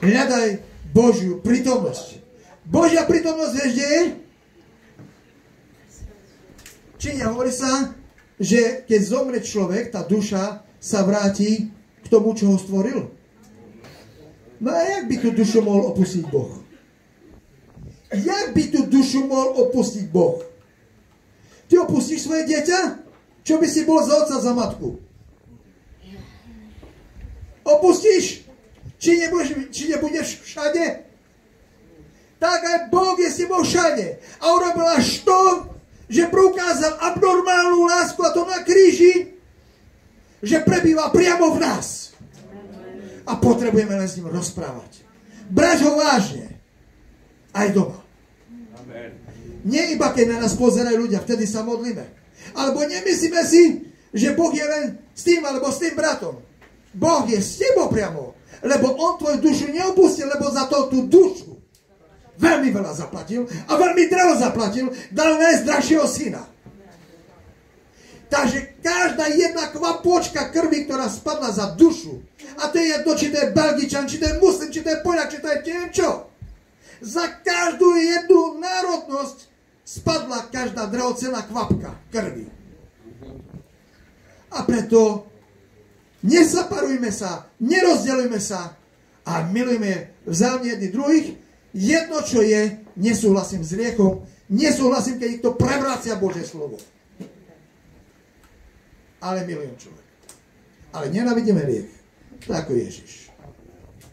Hľadaj Božiu prítomnosť. Božia prítomnosť, vieš, kde je? Čiže hovorí sa, že keď zomre človek, tá duša sa vráti k tomu, čo ho stvoril. No a jak by tú dušu mohol opustiť Boh? Jak by tú dušu mohol opustiť Boh? Ty opustíš svoje dieťa? Čo by si bol za otca, za matku? Opustíš? Či nebudeš všade? Tak aj Boh je s tebou všade. A urobil až to, že preukázal abnormálnu lásku, a to na kríži, že prebýva priamo v nás. A potrebujeme len s ním rozprávať. Brať ho vážne. Aj doma. Nie iba keď na nás pozerajú ľudia, vtedy sa modlíme. Alebo nemyslíme si, že Boh je len s tým alebo s tým bratom. Boh je s tebou priamo. Lebo on tvoju dušu neopustil, lebo za to tú dušu veľmi veľa zaplatil a veľmi draho zaplatil, dal najzdražšieho syna. Takže každá jedna kvapôčka krvi, ktorá spadla za dušu, a to je jedno, či to je Belgičan, či to je Muslim, či to je Poľak, či to je neviem čo, za každú jednu národnosť spadla každá drahocenná kvapka krvi. A preto nezaparujme sa, nerozdeľujme sa a milujme vzájomne jedni druhých. Jedno, čo je, nesúhlasím s hriechom, nesúhlasím, keď niekto prevracia Božie slovo. Ale milujem človeka. Ale nenávidíme hriech. Tak ako Ježiš.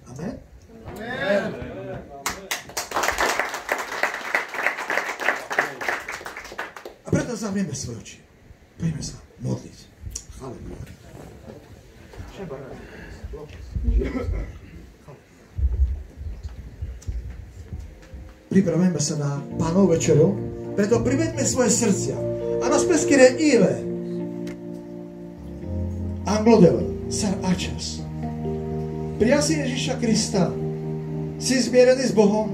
Amen? Amen. A preto zavrieme svoje oči. Poďme sa modliť. Halleluja. Pripravujeme sa na Pánovu večeru, preto priveďme svoje srdcia. A na speskire Ile. Anglodel, Sar Ačas. Priasi Ježiša Krista. Si zmierený s Bohom.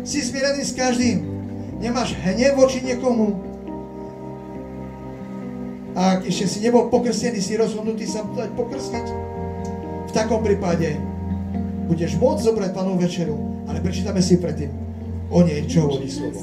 Si zmierený s každým. Nemáš hnev voči niekomu. A ak ešte si nebol pokrstený, si rozhodnutý sa dať pokrstiť. V takom prípade budeš môcť zobrať Pánovu večeru, ale prečítame si predtým o nej, čo hovorí slovo.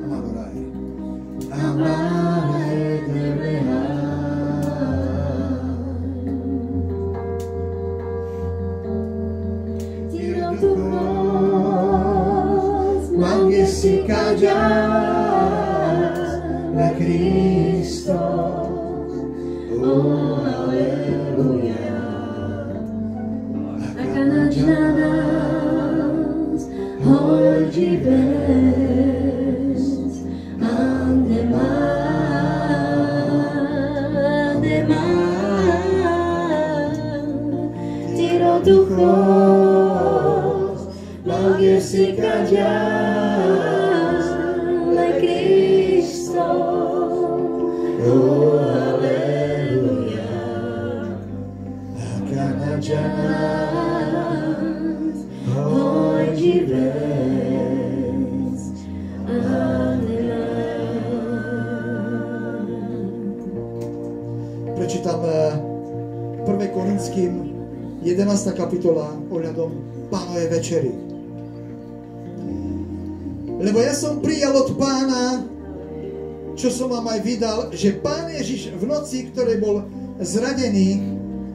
Amado Rai. ďale Kristus. Oh, aleluja. Aká naď na nás hodí bez andemá. Duchos, magnifica ďale Cristo. Oh, aleluja. Aká naď nás hodí bez andemá. Prečítam 1. Korinským 11. kapitola ohľadom Pánovej večery. Lebo ja som prijal od Pána, čo som vám aj vydal, že Pán Ježiš v noci, ktorej bol zradený,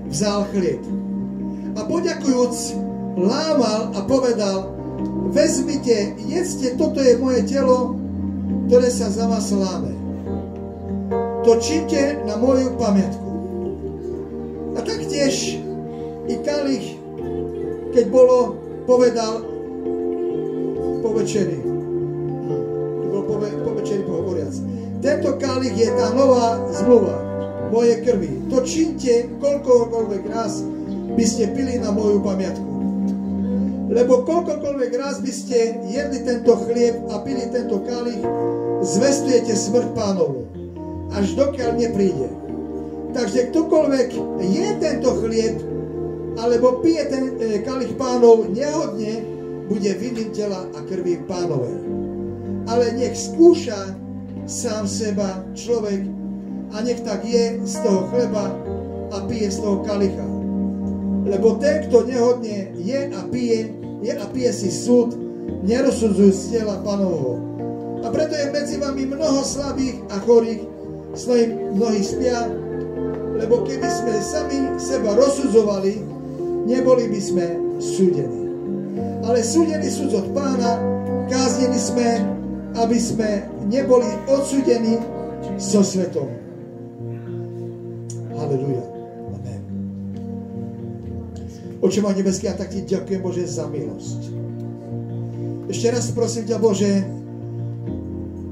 vzal chlieb. A poďakujúc, lámal a povedal: vezmite, jedzte, toto je moje telo, ktoré sa za vás láme. To činte na moju pamiatku. A taktiež i kalich, keď bolo, povedal po večeri. Po večeri pohovoriac. Tento kalich je tá nová zmluva mojej krvi. To činte koľkoľvek raz by ste pili na moju pamiatku. Lebo koľkoľvek raz by ste jedli tento chlieb a pili tento kalich, zvestujete smrť Pánovu, až dokiaľ nepríde. Takže ktokoľvek je tento chlieb alebo pije ten kalich Pánov nehodne, bude vinným tela a krvi Pánovej. Ale nech skúša sám seba človek a nech tak je z toho chleba a pije z toho kalicha. Lebo ten, kto nehodne je a pije si súd, nerozsudzujú z tela Pánovho. A preto je medzi vami mnoho slabých a chorých, mnohí spia, lebo keby sme sami seba rozsudzovali, neboli by sme súdení. Ale súdení sú od Pána, káznení sme, aby sme neboli odsúdení so svetom. Halleluja. Amen. Oče môj nebeský, ja tak ti ďakujem, Bože, za milosť. Ešte raz prosím ťa, Bože,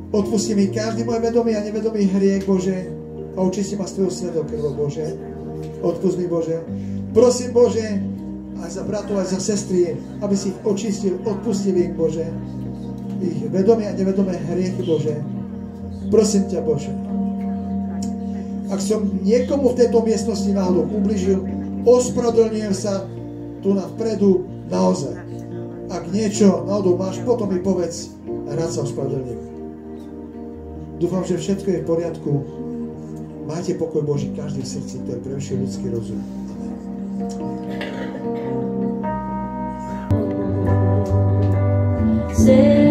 odpusti mi každý môj vedomý a nevedomý hriech, Bože, a očisti ma z tvojho svetou krvou, Bože. Odpust mi, Bože. Prosím, Bože, aj za bratov, aj za sestry, aby si ich očistil, odpustil im, Bože, ich vedomé a nevedomé hriechy, Bože. Prosím ťa, Bože, ak som niekomu v tejto miestnosti náhodou ubližil, ospravedlňujem sa tu na vpredu naozaj. Ak niečo náhodou máš, potom mi povedz, rád sa ospravedlňujem. Dúfam, že všetko je v poriadku. Majte pokoj Boží každý v srdci, ktorý prevyšuje ľudský rozum. Sen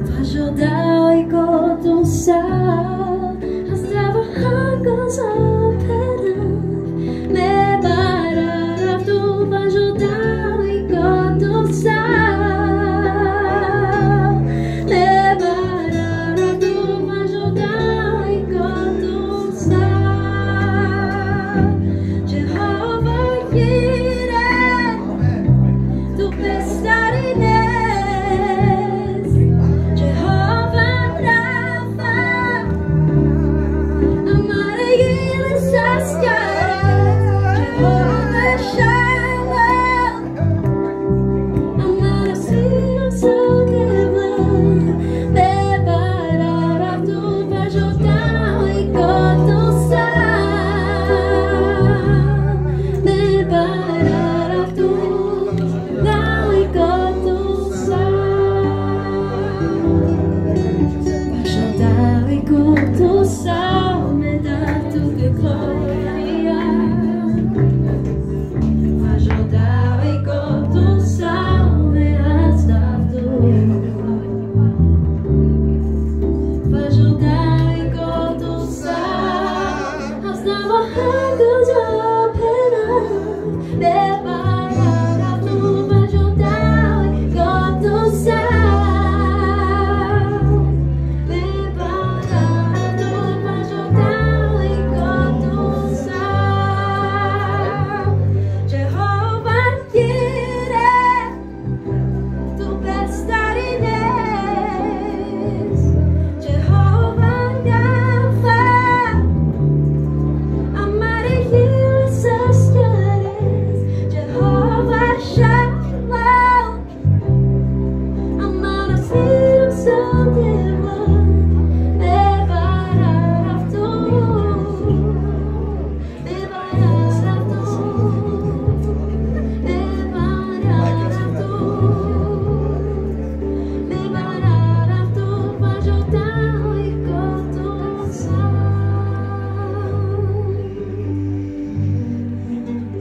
Faz rodar enquanto o sal estava arrancando perante me parar tu faz rodar enquanto o sal me parar tu faz rodar enquanto o sal Jehovah Jireh tu pestarines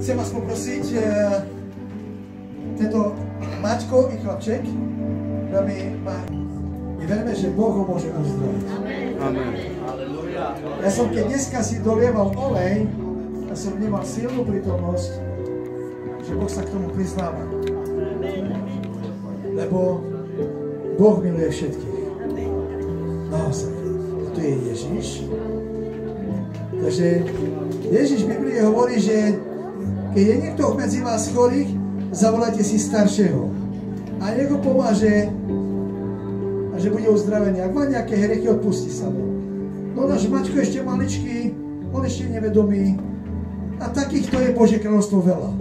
Chcem vás poprosiť, tento Maťko i chlapček, my veríme, že Boh ho môže uzdraviť. Amen. Ja som keď dneska si dolieval olej, ja som vnímal silnú prítomnosť, že Boh sa k tomu priznáva. Lebo Boh miluje všetkých. Naozaj. A tu je Ježiš. Takže Ježiš v Biblii hovorí, že keď je niekto medzi vás chorých, zavolajte si staršieho. A nech ho pomáže a že bude uzdravený. Ak má nejaké hriechy, odpustí sa mu. No náš Maťko ešte maličký, on ešte nevedomý. A takýchto je Božie kráľovstvo veľa.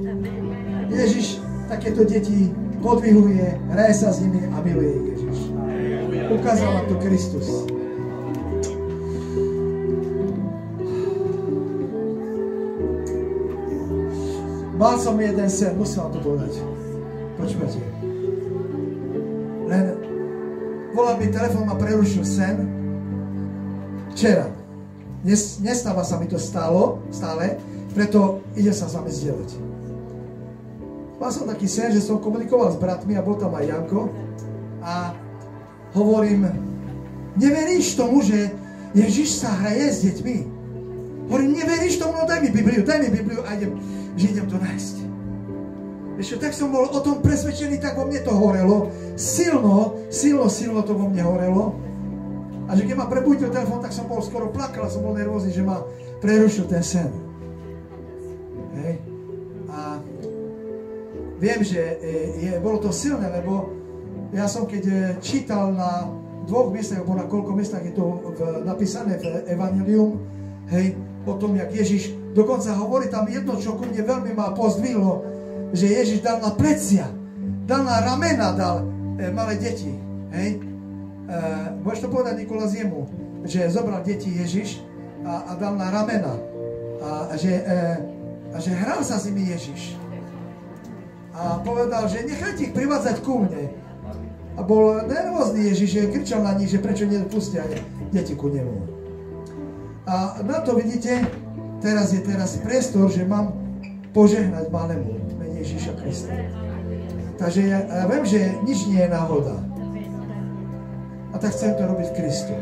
Ježiš takéto deti podvihuje, hraje sa s nimi a miluje ich Ježiš. Ukázal nám to Kristus. Mal som jeden sen, musím vám to povedať. Počúvate. Len volal mi telefón, ma prerušil sen. Včera. Nestáva sa mi to stále, preto idem sa s vami zdieľať. Mal som taký sen, že som komunikoval s bratmi a bol tam aj Janko a hovorím, neveríš tomu, že Ježiš sa hraje s deťmi? Hovorím, neveríš tomu? No daj mi Bibliu a idem to nájsť. Ešte tak som bol o tom presvedčený, tak vo mne to horelo. Silno to vo mne horelo. A že keď ma prebudil telefón, tak som bol skoro plakal, som bol nervózny, že ma prerušil ten sen. Hej. A viem, že bolo to silné, lebo ja som keď čítal na 2 miestach, alebo na koľko miestach je to napísané v Evangelium, hej, o tom, jak Ježiš dokonca hovorí tam jedno, čo ku mne veľmi ma pozdvihlo, že Ježiš dal na plecia, dal na ramena, dal malé deti, hej. Môžeš to povedať Nikoláziemu, že zobral deti Ježiš a dal na ramena a že hral sa s nimi Ježiš a povedal, že nechajte ich privádzať ku mne a bol nervózny Ježiš, že kričal na nich, že prečo nedopustia deti ku nemu. A na to vidíte, teraz je priestor, že mám požehnať malému mene Ježiša Krista. Takže ja viem, že nič nie je náhoda. A tak chcem to robiť v Kristu.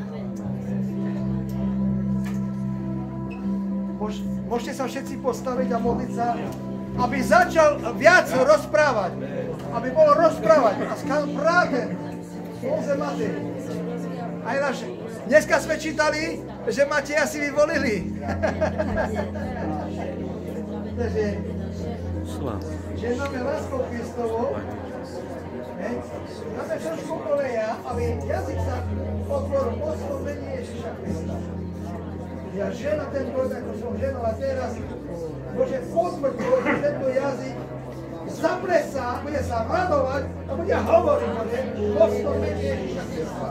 Môžete sa všetci postaviť a modliť sa, aby začal viac rozprávať. Aby bolo rozprávať. A skal práve Bože Matej. Aj naše. Dneska sme čítali, že Mateja si vyvolili. Takže, že máme láskou Kristovou, máme trošku koleja, aby jazyk sa otvoril oslovenie Ježiša Krista. Ja žena ten bod, ako som ženala teraz, Bože, potvrdil, že tento jazyk zaplesá, bude sa radovať a bude hovoriť, Bože, oslovenie Ježiša Krista.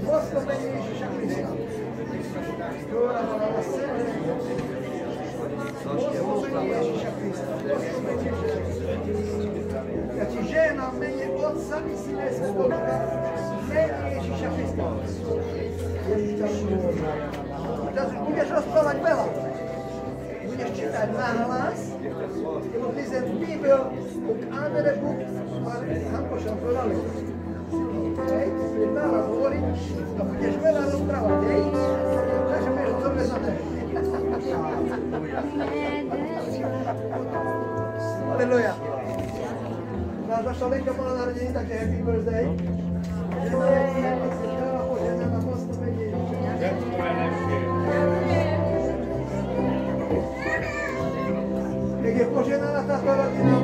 Oslovenie Ježiša Krista. Oslovenie Ježiša Krista. Ja ti ženám mene Otca i Syna i Svätého Ducha, mene Ježiša Krista. A teraz už budeš rozprávať veľa. Budeš čítať nahlas, lebo listen Bibel och andere bok har Hanko Schampurali. Hej, budeš veľa hovoriť a budeš veľa rozprávať, hej? Takže budeš dobre za to. Halleluja. Naša Lenka mala narodeniny, takže happy birthday. Nech je poženaná táto rodina,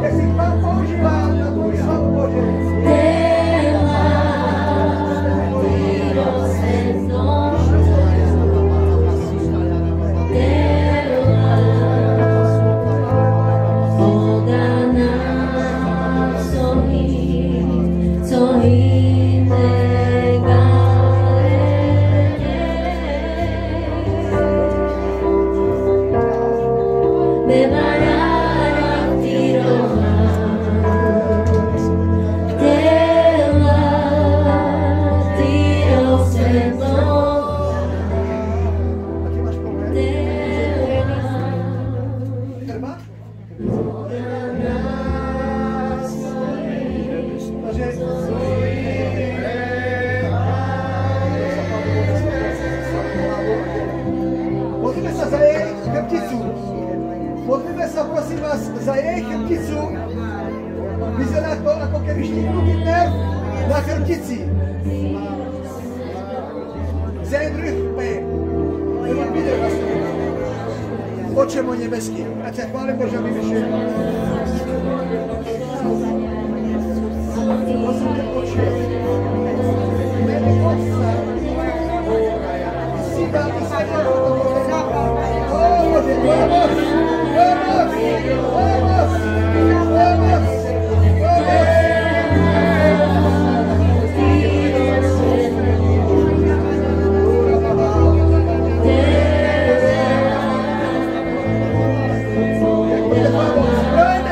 nech si Pán používa na tvoj slavu Bože. Modlíme sa, prosím vás, za jej chrbticu. Vyzerá to, ako keby štípnutý nerv na chrbtici. Za jeden rýchpej. Nebo videl na sebe. Oče môj nebeský. A ťa chválim, Bože, aby vyšiel. Prosím ťa, Oče. Mene Otca. Syna i Svätého Ducha. Ó, Bože, tvoja moc. Brojné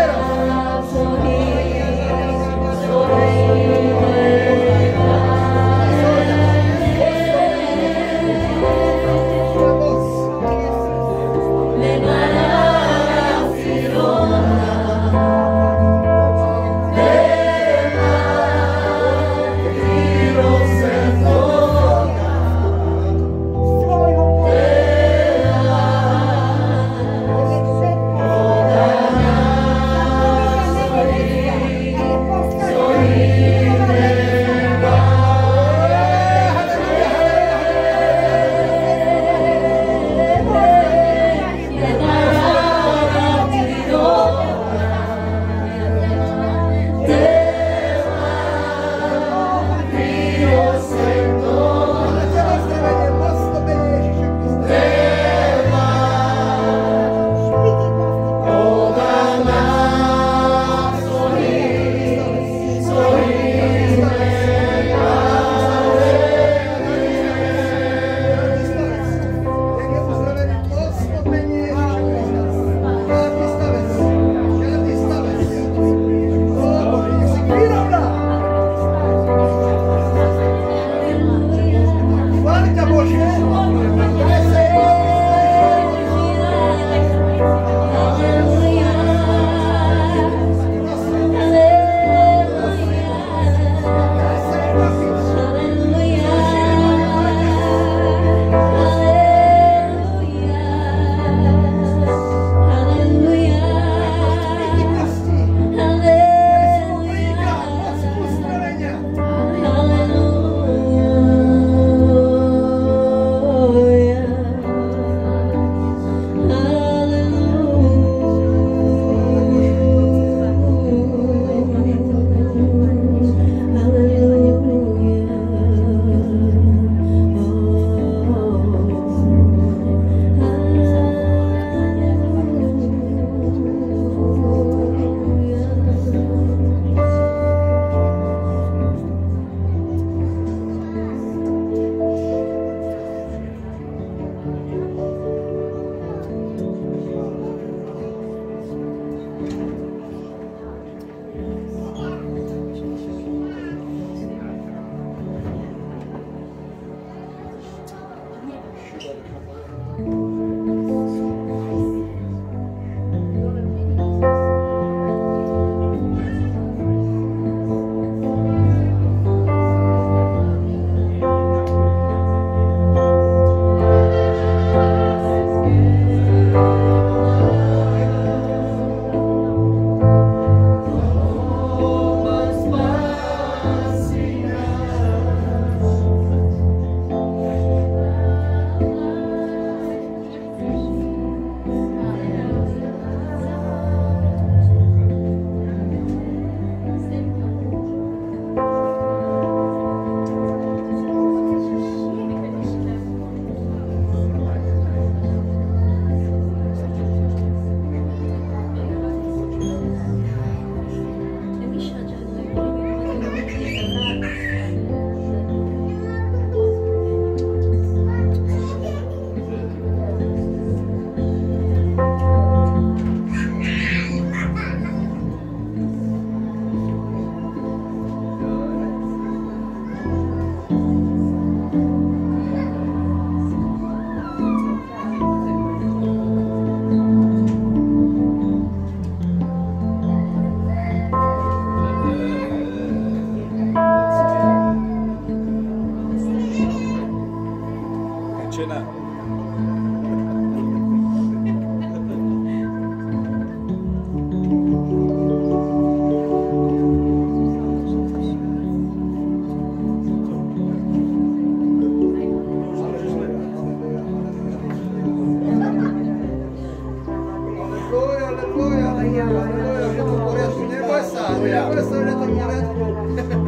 veseli na tom poriadku.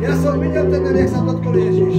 Ja som videl ten, jak sa dotkol Ježiš.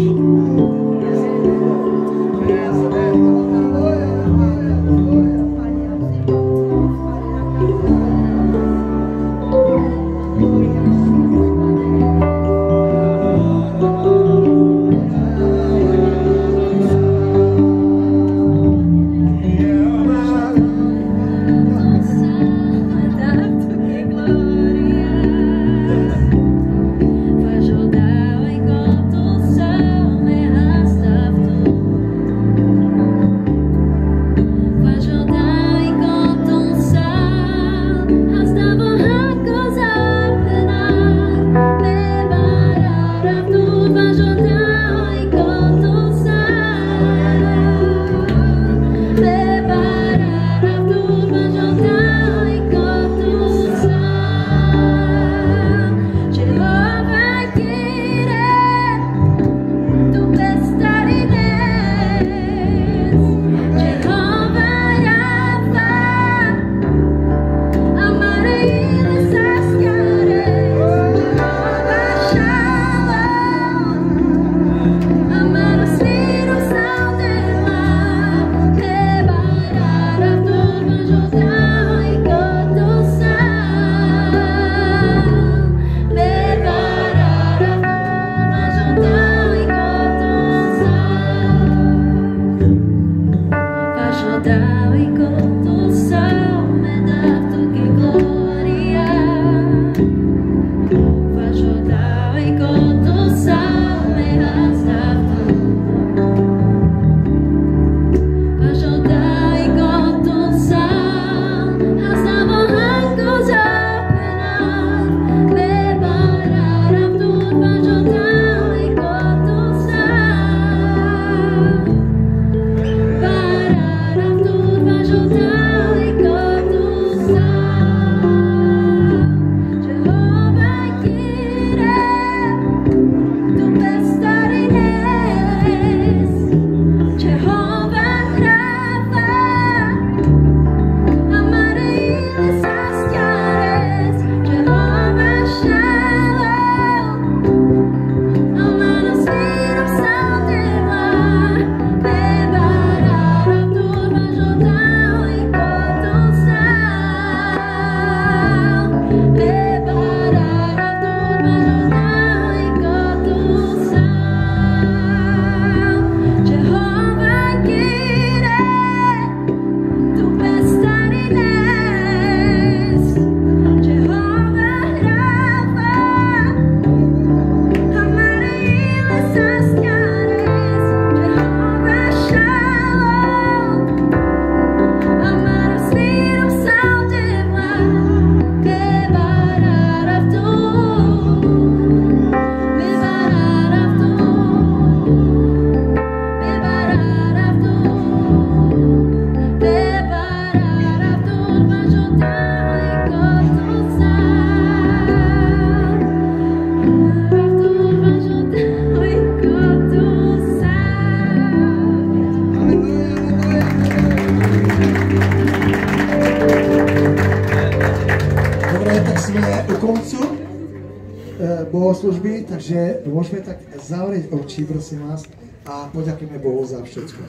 Bohoslužby, takže môžeme tak zavrieť oči, prosím vás, a poďakujeme Bohu za všetko.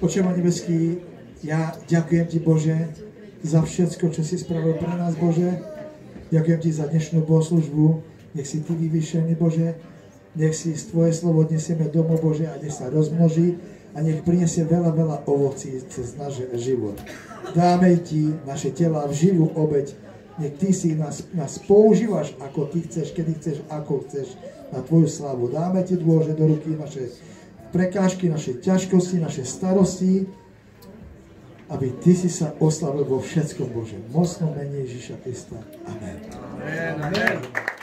Oče môj nebeský, ja ďakujem Ti, Bože, za všetko, čo si spravil pre nás, Bože. Ďakujem Ti za dnešnú bohoslužbu. Nech si Ty vyvýšený, Bože. Nech si Tvoje slovo odnesieme domov, Bože, a nech sa rozmnoží a nech prinesie veľa, veľa ovocí cez náš život. Dáme Ti naše tela v živú obeť. Nech Ty si nás používaš, ako Ty chceš, kedy chceš, ako chceš, na Tvoju slávu. Dáme Ti, Bože, do ruky naše prekážky, naše ťažkosti, naše starosti, aby Ty si sa oslavil vo všetkom, Bože. Mocno mene Ježiša Krista. Amen. Amen. Amen.